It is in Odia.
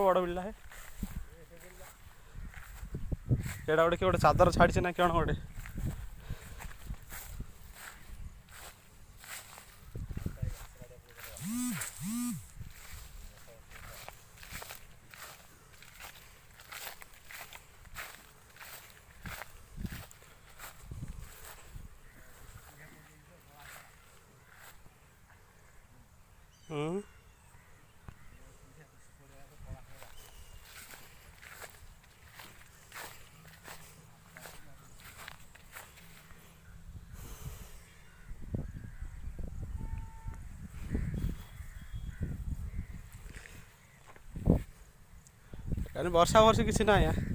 ବଡ଼ ବିଲଟା ହେ ଏଇଟା ଗୋଟେ କିଏ ଗୋଟେ ଚାଦର ଛାଡ଼ିছে ନା କ'ଣ ଗୋଟେ ବର୍ଷା ବର୍ଷି କିଛି ନାହିଁ